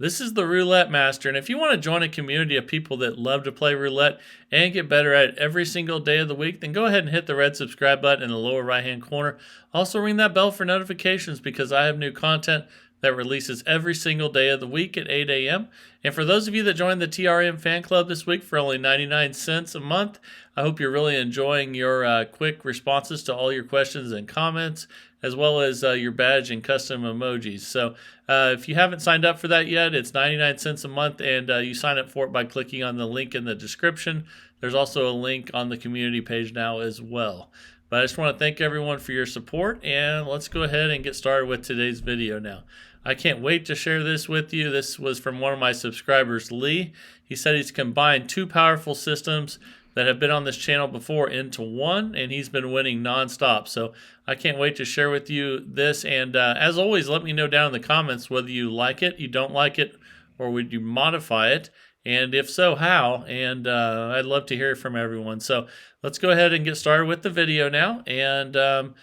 This is the Roulette Master, and if you want to join a community of people that love to play roulette and get better at it every single day of the week, then go ahead and hit the red subscribe button in the lower right-hand corner. Also ring that bell for notifications because I have new content that releases every single day of the week at 8 a.m. And for those of you that joined the TRM fan club this week for only 99 cents a month, I hope you're really enjoying your quick responses to all your questions and comments, as well as your badge and custom emojis. So if you haven't signed up for that yet, it's 99 cents a month, and you sign up for it by clicking on the link in the description. There's also a link on the community page now as well. But I just want to thank everyone for your support, and let's go ahead and get started with today's video now. I can't wait to share this with you. This was from one of my subscribers, Lee. He said he's combined two powerful systems that have been on this channel before into one, and he's been winning nonstop. So I can't wait to share with you this. And as always, let me know down in the comments whether you like it, you don't like it, or would you modify it? And if so, how? And I'd love to hear from everyone. So let's go ahead and get started with the video now. And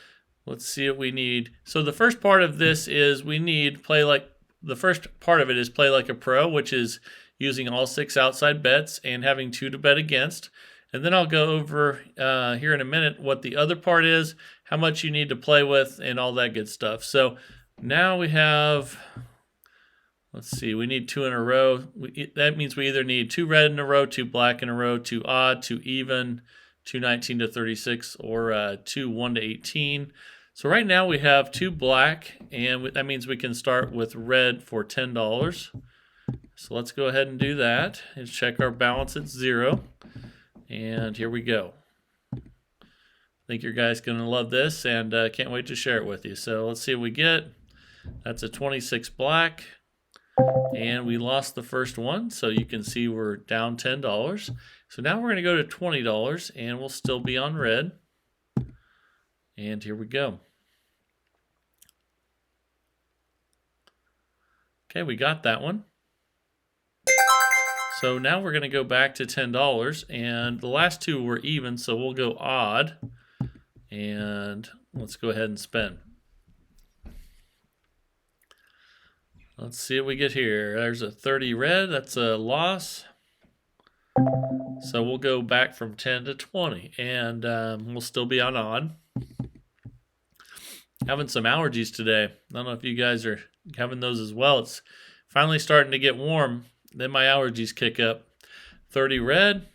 let's see what we need. So the first part of this is the first part of it is play like a pro, which is using all 6 outside bets and having 2 to bet against. And then I'll go over here in a minute what the other part is, how much you need to play with, and all that good stuff. So now we have, let's see, we need 2 in a row. That means we either need 2 red in a row, 2 black in a row, 2 odd, 2 even, 2 19 to 36, or 2 1 to 18. So right now we have 2 black, and that means we can start with red for $10. So let's go ahead and do that and check our balance at 0. And here we go. I think your guys going to love this, and can't wait to share it with you. So let's see what we get. That's a 26 black, and we lost the first one, so you can see we're down $10. So now we're going to go to $20, and we'll still be on red. And here we go. Okay, we got that one. So now we're going to go back to $10, and the last 2 were even, so we'll go odd, and let's go ahead and spin. Let's see what we get here. There's a 30 red, that's a loss. So we'll go back from 10 to 20, and we'll still be on odd. Having some allergies today. I don't know if you guys are having those as well. It's finally starting to get warm. Then my allergies kick up. 30 red,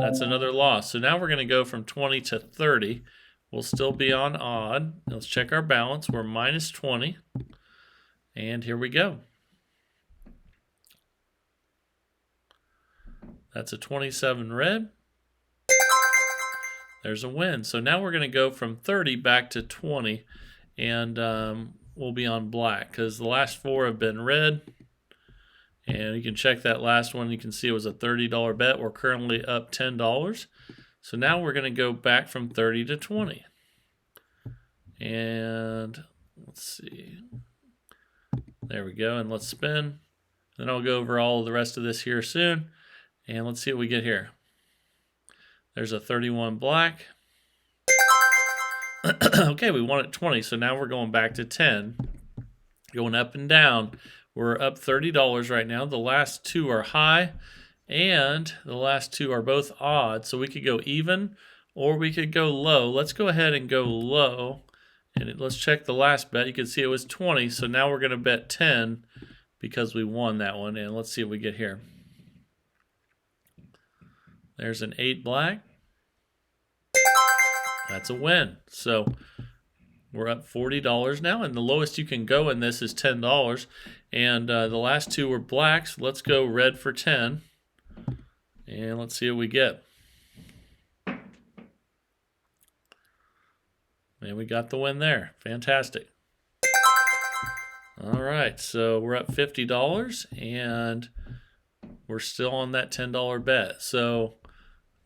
that's another loss. So now we're going to go from 20 to 30. We'll still be on odd. Let's check our balance. We're minus 20. And here we go. That's a 27 red. There's a win. So now we're going to go from 30 back to 20. And we'll be on black because the last 4 have been red. And you can check that last one. You can see it was a $30 bet. We're currently up $10. So now we're going to go back from 30 to 20. And let's see. There we go. And let's spin. Then I'll go over all of the rest of this here soon. And let's see what we get here. There's a 31 black. Okay, we won at 20. So now we're going back to 10. Going up and down. We're up $30 right now. The last 2 are high, and the last 2 are both odd. So we could go even, or we could go low. Let's go ahead and go low, and let's check the last bet. You can see it was 20, so now we're going to bet 10 because we won that one, and let's see what we get here. There's an 8 black. That's a win. So we're up $40 now, and the lowest you can go in this is $10. And the last 2 were blacks. Let's go red for 10. And let's see what we get. And we got the win there. Fantastic. All right, so we're up $50, and we're still on that $10 bet. So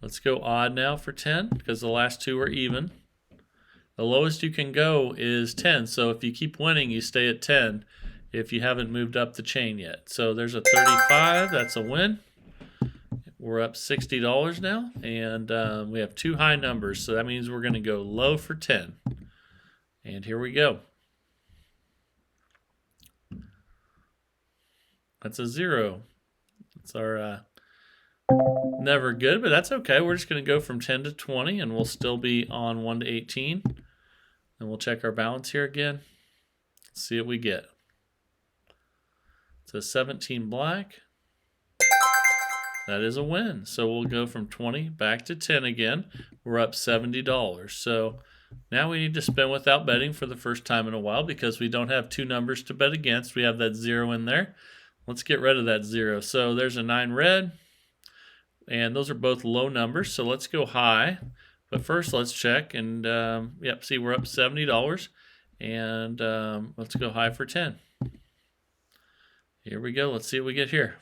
let's go odd now for 10 because the last 2 are even. The lowest you can go is 10, so if you keep winning, you stay at 10 if you haven't moved up the chain yet. So there's a 35, that's a win. We're up $60 now, and we have 2 high numbers, so that means we're going to go low for 10. And here we go. That's a 0. It's our never good, but that's okay. We're just going to go from 10 to 20, and we'll still be on 1 to 18. And we'll check our balance here again. Let's see what we get. It's a 17 black. That is a win. So we'll go from 20 back to 10 again. We're up $70. So now we need to spin without betting for the first time in a while because we don't have two numbers to bet against. We have that 0 in there. Let's get rid of that 0. So there's a 9 red. And those are both low numbers. So let's go high. But first let's check. And yep, see we're up $70. And let's go high for 10. Here we go. Let's see what we get here.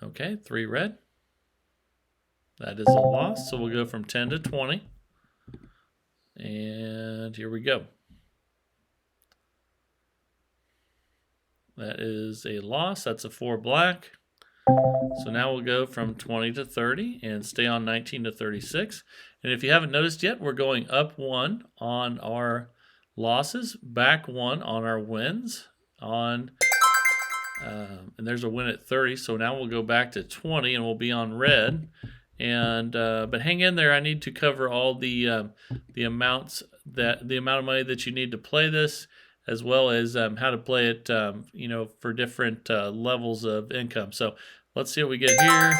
Okay, 3 red. That is a loss, so we'll go from 10 to 20. And here we go. That is a loss. That's a 4 black. So now we'll go from 20 to 30 and stay on 19 to 36. And if you haven't noticed yet, we're going up 1 on our losses, back 1 on our wins. And there's a win at 30, so now we'll go back to 20 and we'll be on red. And but hang in there. I need to cover all the amount of money that you need to play this, as well as how to play it, for different levels of income. So let's see what we get here.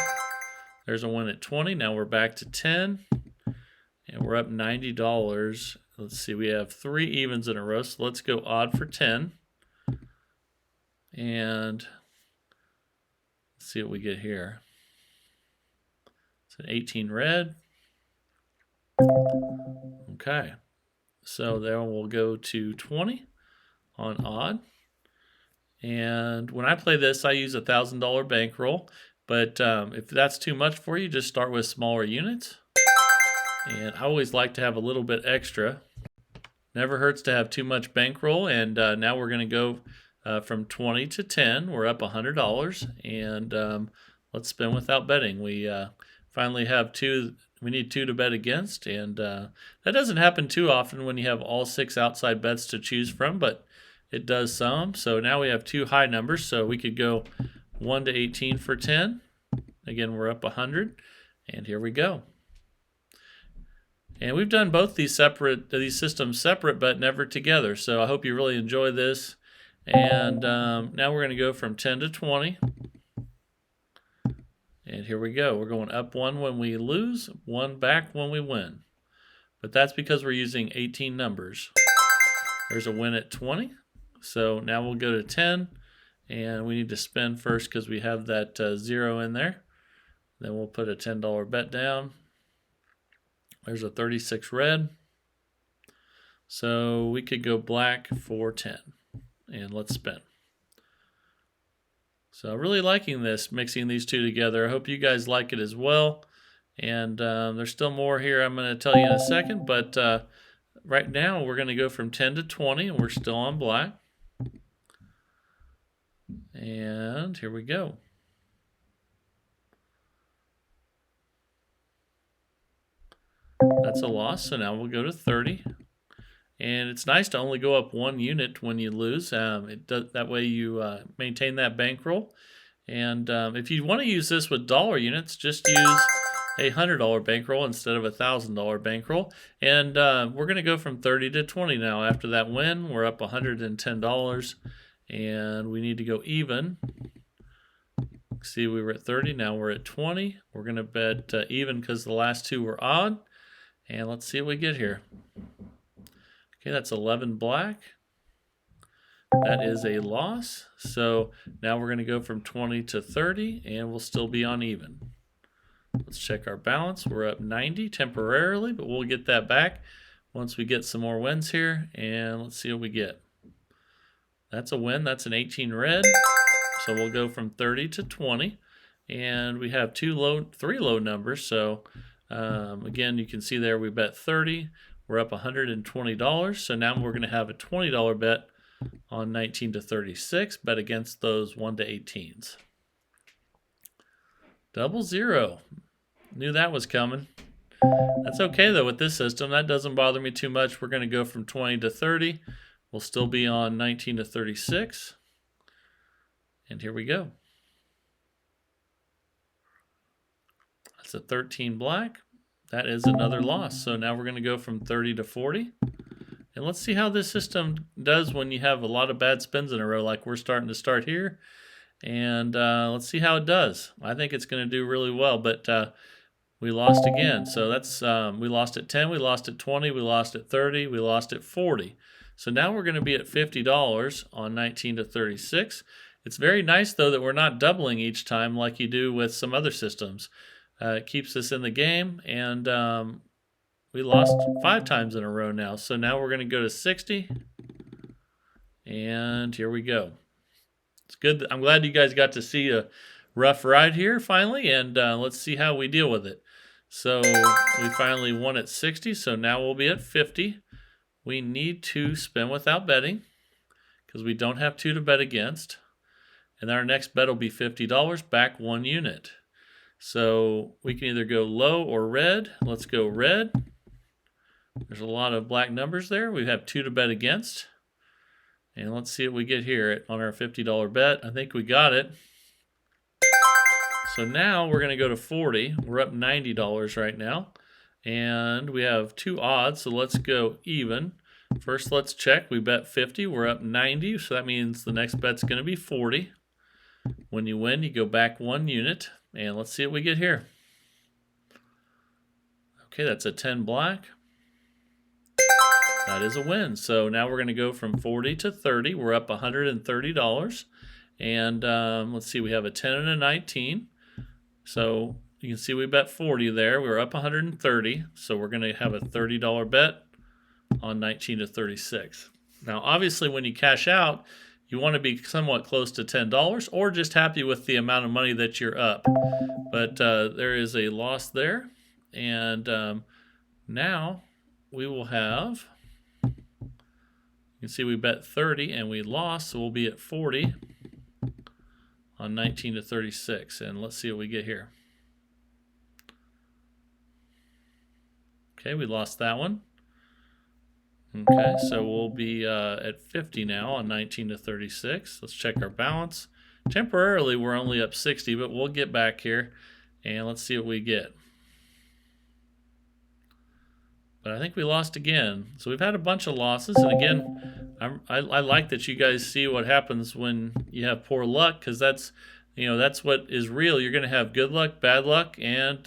There's a win at 20. Now we're back to 10, and we're up $90. Let's see. We have 3 evens in a row, so let's go odd for 10. And let's see what we get here. It's an 18 red. Okay. So then we'll go to 20 on odd. And when I play this, I use a $1,000 bankroll. But if that's too much for you, just start with smaller units. And I always like to have a little bit extra. Never hurts to have too much bankroll. And now we're going to go from 20 to 10. We're up $100. And let's spin without betting. We finally have 2. We need 2 to bet against. And that doesn't happen too often when you have all 6 outside bets to choose from. But it does some. So now we have 2 high numbers. So we could go 1 to 18 for 10. Again, we're up 100. And here we go. And we've done both these systems separate, but never together. So I hope you really enjoy this. And now we're going to go from 10 to 20. And here we go. We're going up 1 when we lose, 1 back when we win. But that's because we're using 18 numbers. There's a win at 20. So now we'll go to 10. And we need to spin first because we have that 0 in there. Then we'll put a $10 bet down. There's a 36 red. So we could go black for 10. And let's spin. So really liking this, mixing these two together. I hope you guys like it as well. And there's still more here I'm going to tell you in a second. But right now we're going to go from 10 to 20. And we're still on black. And here we go. That's a loss, so now we'll go to 30. And it's nice to only go up 1 unit when you lose. That way you maintain that bankroll. And if you want to use this with dollar units, just use a $100 bankroll instead of a $1,000 bankroll. And we're going to go from 30 to 20 now. After that win, we're up $110. And we need to go even. See, we were at 30. Now we're at 20. We're going to bet even because the last 2 were odd. And let's see what we get here. Okay, that's 11 black. That is a loss. So now we're going to go from 20 to 30, and we'll still be on even. Let's check our balance. We're up 90 temporarily, but we'll get that back once we get some more wins here. And let's see what we get. That's a win. That's an 18 red. So we'll go from 30 to 20. And we have 3 low numbers. So again, you can see there we bet 30. We're up $120. So now we're going to have a $20 bet on 19 to 36. Bet against those 1 to 18s. 0-0. Knew that was coming. That's okay though with this system. That doesn't bother me too much. We're going to go from 20 to 30. We'll still be on 19 to 36. And here we go. That's a 13 black. That is another loss. So now we're going to go from 30 to 40. And let's see how this system does when you have a lot of bad spins in a row like we're starting to start here. And let's see how it does. I think it's going to do really well, but we lost again. So that's we lost at 10, we lost at 20, we lost at 30, we lost at 40. So now we're going to be at $50 on 19 to 36. It's very nice, though, that we're not doubling each time like you do with some other systems. It keeps us in the game, and we lost 5 times in a row now. So now we're going to go to 60, and here we go. It's good. I'm glad you guys got to see a rough ride here finally, and let's see how we deal with it. So we finally won at 60, so now we'll be at 50. We need to spin without betting because we don't have 2 to bet against. And our next bet will be $50, back 1 unit. So we can either go low or red. Let's go red. There's a lot of black numbers there. We have 2 to bet against. And let's see what we get here on our $50 bet. I think we got it. So now we're going to go to 40. We're up $90 right now. And we have 2 odds, so let's go even. First, let's check. We bet 50. We're up 90, so that means the next bet's going to be 40. When you win, you go back 1 unit. And let's see what we get here. Okay, that's a 10 black. That is a win. So now we're going to go from 40 to 30. We're up $130. And let's see, we have a 10 and a 19. So you can see we bet 40 there. We're up 130. So we're going to have a $30 bet on 19 to 36. Now, obviously, when you cash out, you want to be somewhat close to $10 or just happy with the amount of money that you're up. But there is a loss there. And now we will have, you can see we bet 30 and we lost, so we'll be at 40 on 19 to 36. And let's see what we get here. Okay, we lost that one. Okay, so we'll be at 50 now on 19 to 36. Let's check our balance. Temporarily, we're only up 60, but we'll get back here, and let's see what we get. But I think we lost again. So we've had a bunch of losses, and again, I like that you guys see what happens when you have poor luck, because that's what is real. You're going to have good luck, bad luck, and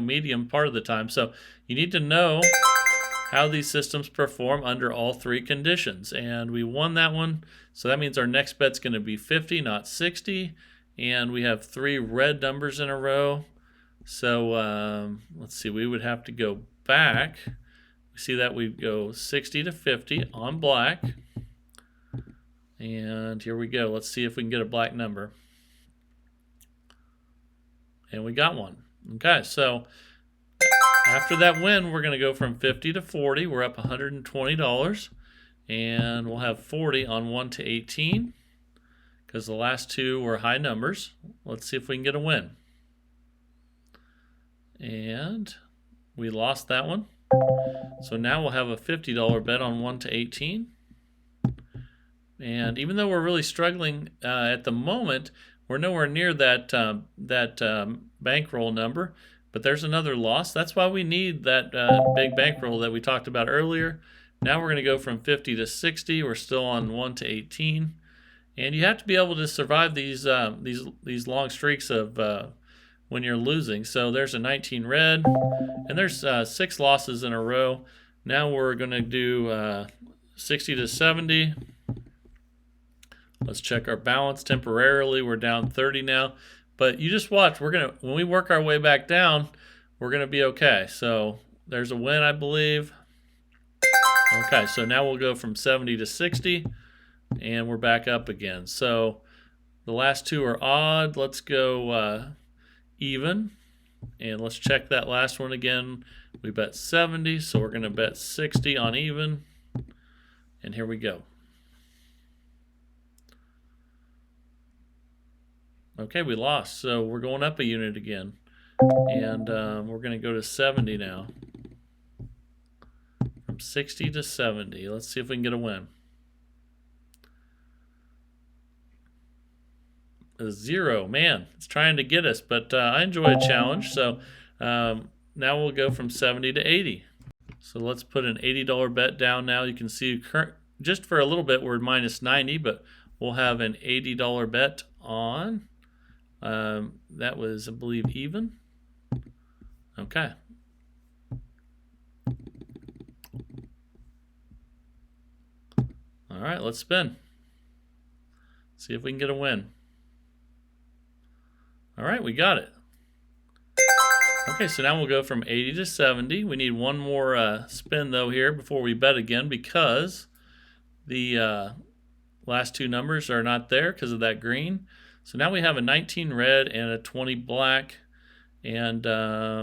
medium part of the time. So you need to know how these systems perform under all 3 conditions. And we won that one, so that means our next bet's going to be 50, not 60. And we have 3 red numbers in a row. So let's see, we would have to go back. We see that we go 60 to 50 on black. And here we go. Let's see if we can get a black number. And we got one. Okay, so after that win, we're going to go from 50 to 40. We're up $120. And we'll have 40 on 1 to 18 because the last 2 were high numbers. Let's see if we can get a win. And we lost that one. So now we'll have a $50 bet on 1 to 18. And even though we're really struggling at the moment, we're nowhere near that bankroll number. But there's another loss. That's why we need that big bankroll that we talked about earlier. Now we're going to go from 50 to 60. We're still on 1 to 18. And you have to be able to survive these long streaks of when you're losing. So there's a 19 red, and there's 6 losses in a row. Now we're going to do 60 to 70. Let's check our balance temporarily. We're down 30 now. But you just watch. When we work our way back down, we're going to be okay. So there's a win, I believe. Okay, so now we'll go from 70 to 60, and we're back up again. So the last 2 are odd. Let's go even, and let's check that last one again. We bet 70, so we're going to bet 60 on even, and here we go. Okay, we lost, so we're going up a unit again, and we're going to go to 70 now. From 60 to 70. Let's see if we can get a win. a 0. Man, it's trying to get us, but I enjoy a challenge. So now we'll go from 70 to 80. So let's put an $80 bet down now. You can see just for a little bit we're minus 90, but we'll have an $80 bet on. That was, I believe, even. Okay. All right, let's spin. See if we can get a win. All right, we got it. Okay, so now we'll go from 80 to 70. We need one more spin, though, here before we bet again because the last two numbers are not there because of that green. So now we have a 19 red and a 20 black. And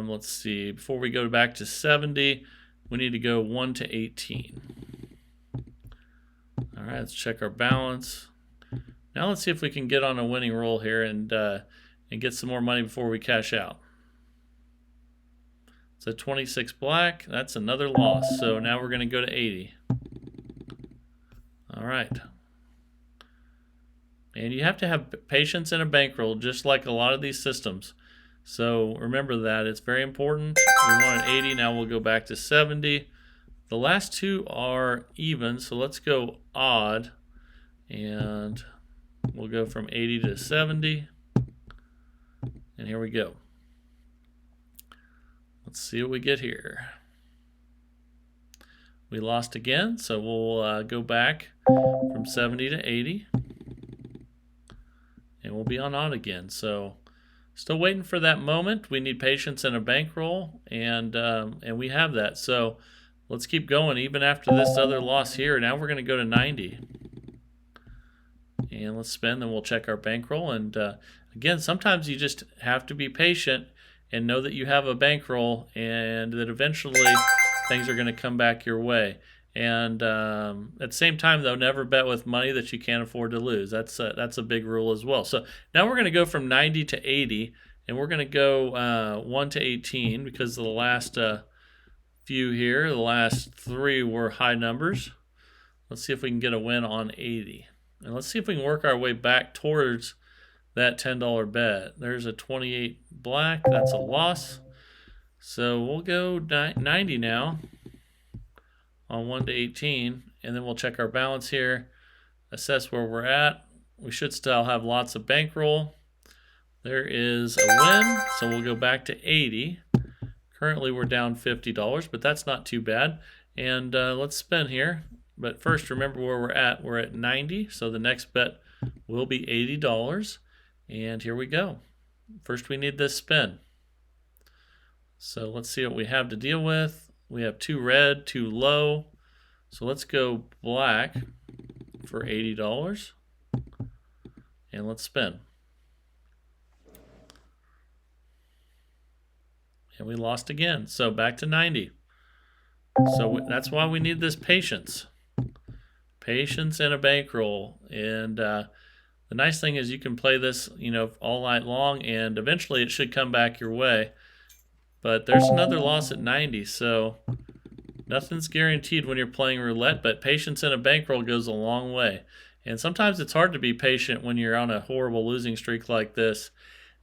let's see, before we go back to 70, we need to go 1 to 18. All right, let's check our balance. Now let's see if we can get on a winning roll here and get some more money before we cash out. It's a 26 black. That's another loss. So now we're going to go to 80. All right. And you have to have patience in a bankroll, just like a lot of these systems. So remember that. It's very important. We wanted 80. Now we'll go back to 70. The last two are even, so let's go odd. And we'll go from 80 to 70. And here we go. Let's see what we get here. We lost again, so we'll go back from 70 to 80. And we'll be on odd again. So still waiting for that moment. We need patience and a bankroll, and we have that. So let's keep going even after this other loss here. Now we're going to go to 90. And let's spin, then we'll check our bankroll. And again, sometimes you just have to be patient and know that you have a bankroll and that eventually things are going to come back your way. And at the same time, though, never bet with money that you can't afford to lose. That's a big rule as well. So now we're going to go from 90 to 80, and we're going to go 1 to 18 because the last few here, the last three were high numbers. Let's see if we can get a win on 80. And let's see if we can work our way back towards that $10 bet. There's a 28 black. That's a loss. So we'll go 90 now on 1 to 18, and then we'll check our balance here, assess where we're at. We should still have lots of bankroll. There is a win, so we'll go back to 80. Currently we're down $50, but that's not too bad. And let's spin here. But first, remember where we're at. We're at 90, so the next bet will be $80. And here we go. First, we need this spin. So let's see what we have to deal with. We have 2 red, 2 low. So let's go black for $80. And let's spin. And we lost again. So back to 90. So that's why we need this patience. Patience and a bankroll. And the nice thing is you can play this, all night long, and eventually it should come back your way. But there's another loss at 90, so nothing's guaranteed when you're playing roulette, but patience and a bankroll goes a long way. And sometimes it's hard to be patient when you're on a horrible losing streak like this.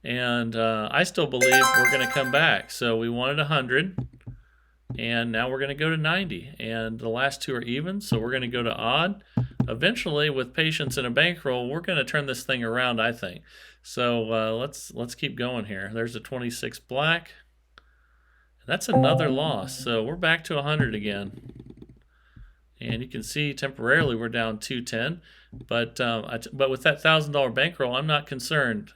And I still believe we're going to come back. So we wanted 100, and now we're going to go to 90. And the last two are even, so we're going to go to odd. Eventually, with patience and a bankroll, we're going to turn this thing around, I think. So let's keep going here. There's a 26 black. That's another loss, so we're back to 100 again. And you can see temporarily we're down 210, but with that $1,000 bankroll, I'm not concerned.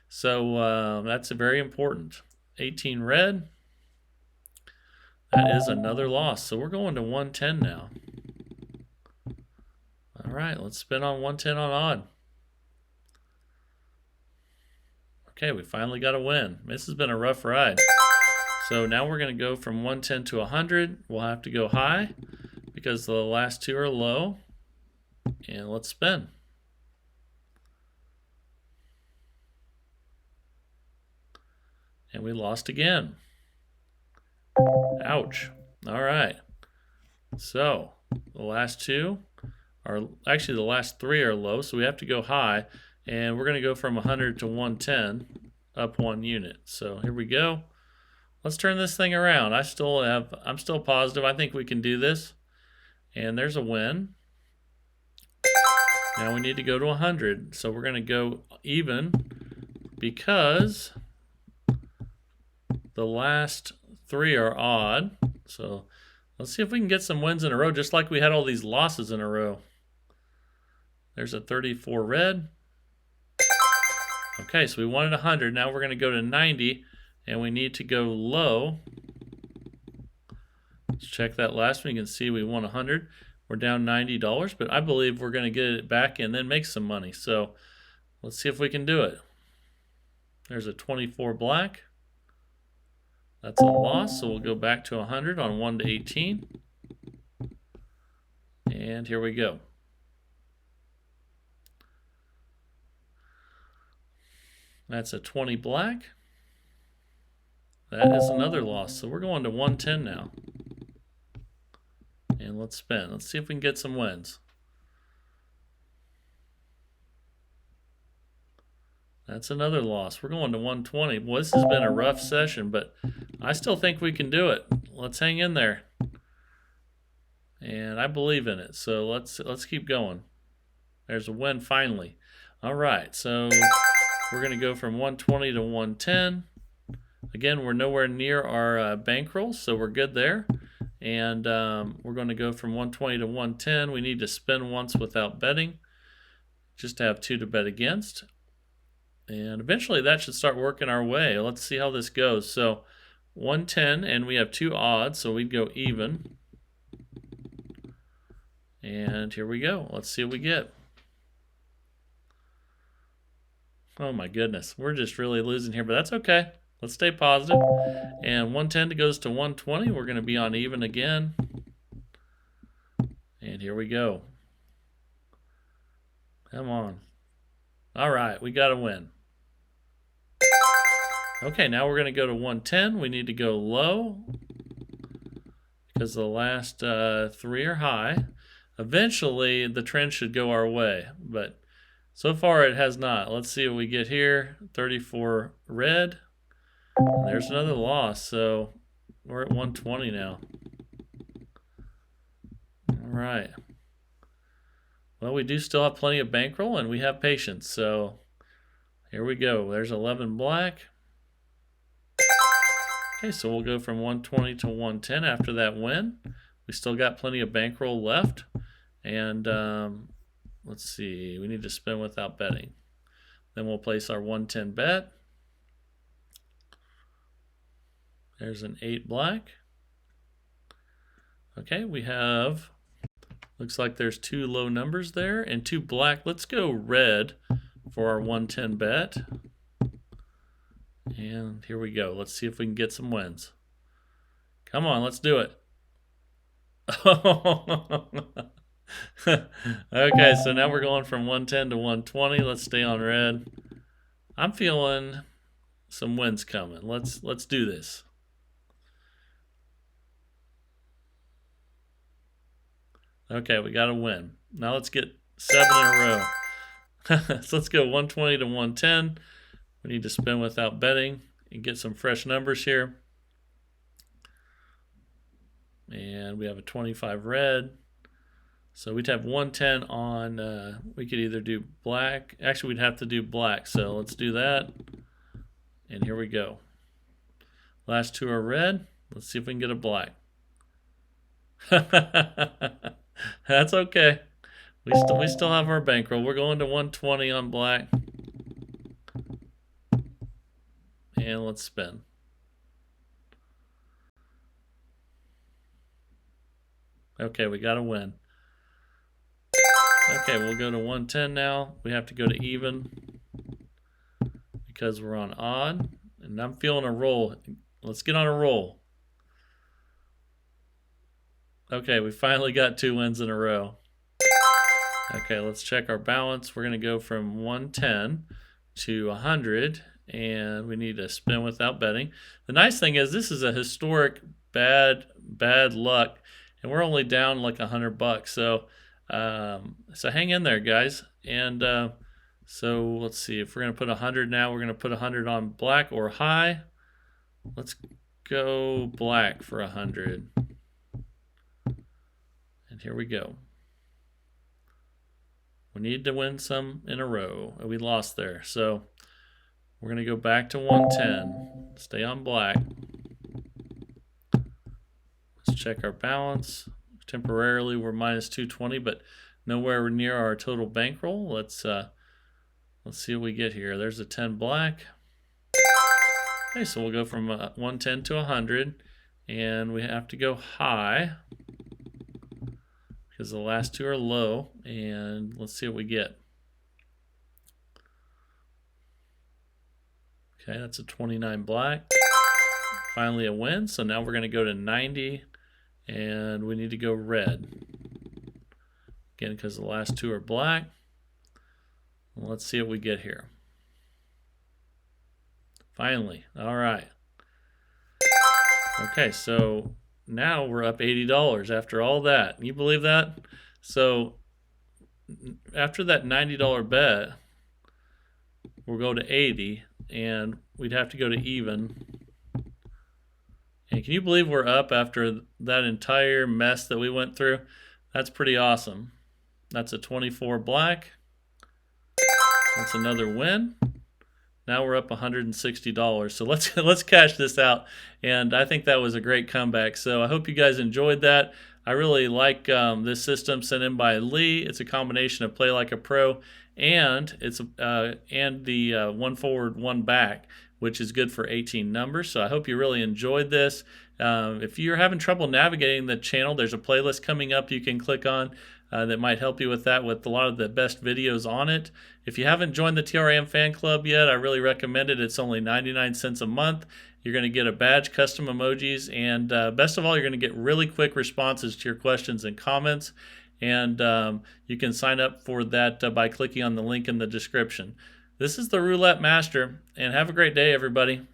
So that's very important. 18 red. That is another loss, so we're going to 110 now. All right, let's spin on 110 on odd. Okay, we finally got a win. This has been a rough ride. So now we're going to go from 110 to 100. We'll have to go high because the last two are low. And let's spin. And we lost again. Ouch. All right. So the last two are, actually the last three are low, so we have to go high. And we're going to go from 100 to 110, up 1 unit. So here we go. Let's turn this thing around. I'm still positive. I think we can do this. And there's a win. Now we need to go to 100. So we're going to go even because the last 3 are odd. So let's see if we can get some wins in a row, just like we had all these losses in a row. There's a 34 red. Okay, so we wanted 100. Now we're going to go to 90, and we need to go low. Let's check that last one. You can see we won 100. We're down $90, but I believe we're going to get it back and then make some money. So let's see if we can do it. There's a 24 black. That's a loss, so we'll go back to 100 on 1 to 18. And here we go. That's a 20 black. That is another loss, so we're going to 110 now. And let's spin. Let's see if we can get some wins. That's another loss. We're going to 120. Boy, this has been a rough session, but I still think we can do it. Let's hang in there. And I believe in it. So let's keep going. There's a win finally. All right, so we're going to go from 120 to 110. Again, we're nowhere near our bankroll, so we're good there. And we're going to go from 120 to 110. We need to spin once without betting, just to have 2 to bet against. And eventually that should start working our way. Let's see how this goes. So 110, and we have 2 odds, so we'd go even. And here we go. Let's see what we get. Oh my goodness, we're just really losing here, but that's okay. Let's stay positive. And 110 goes to 120. We're going to be on even again. And here we go. Come on. All right, we got to win. Okay, now we're going to go to 110. We need to go low because the last 3 are high. Eventually, the trend should go our way, but so far it has not. Let's see what we get here. 34 red. And there's another loss, so we're at 120 now. All right. Well, we do still have plenty of bankroll, and we have patience, so here we go. There's 11 black. Okay, so we'll go from 120 to 110 after that win. We still got plenty of bankroll left. And let's see, we need to spin without betting. Then we'll place our 110 bet. There's an 8 black. Okay, we have, looks like there's 2 low numbers there and 2 black. Let's go red for our 110 bet. And here we go. Let's see if we can get some wins. Come on, let's do it. Okay, so now we're going from 110 to 120. Let's stay on red. I'm feeling some wins coming. Let's do this. Okay, we got a win. Now let's get 7 in a row. So let's go 120 to 110. We need to spin without betting and get some fresh numbers here. And we have a 25 red. So we'd have 110 on, we could either do black. Actually, we'd have to do black. So let's do that. And here we go. Last 2 are red. Let's see if we can get a black. That's okay. We still have our bankroll. We're going to 120 on black. And let's spin. Okay, we got a win. Okay, we'll go to 110 now. We have to go to even because we're on odd. And I'm feeling a roll. Let's get on a roll. Okay, we finally got 2 wins in a row. Okay, let's check our balance. We're going to go from 110 to 100, and we need to spin without betting. The nice thing is this is a historic bad luck, and we're only down like $100. So hang in there, guys, and So let's see, if we're going to put 100 now, we're going to put 100 on black or high. Let's go black for 100. And here we go. We need to win some in a row. We lost there. So we're going to go back to 110. Stay on black. Let's check our balance. Temporarily, we're minus 220, but nowhere near our total bankroll. Let's see what we get here. There's a 10 black. Okay, so we'll go from 110 to 100, and we have to go high because the last two are low, and let's see what we get. Okay, that's a 29 black. Finally a win, so now we're going to go to 90, and we need to go red. Again, because the last two are black. Let's see what we get here. Finally, all right. Okay, so now we're up $80 after all that. Can you believe that? So after that $90 bet, we'll go to 80, and we'd have to go to even. And can you believe we're up after that entire mess that we went through? That's pretty awesome. That's a 24 black. That's another win. Now we're up $160. So let's cash this out. And I think that was a great comeback. So I hope you guys enjoyed that. I really like this system sent in by Lee. It's a combination of Play Like a Pro and the one forward, one back, which is good for 18 numbers. So I hope you really enjoyed this. If you're having trouble navigating the channel, there's a playlist coming up you can click on that might help you with that, with a lot of the best videos on it. If you haven't joined the TRAM fan club yet, I really recommend it. It's only 99 cents a month. You're going to get a badge, custom emojis, and best of all, you're going to get really quick responses to your questions and comments. And you can sign up for that by clicking on the link in the description. This is the Roulette Master, and have a great day, everybody.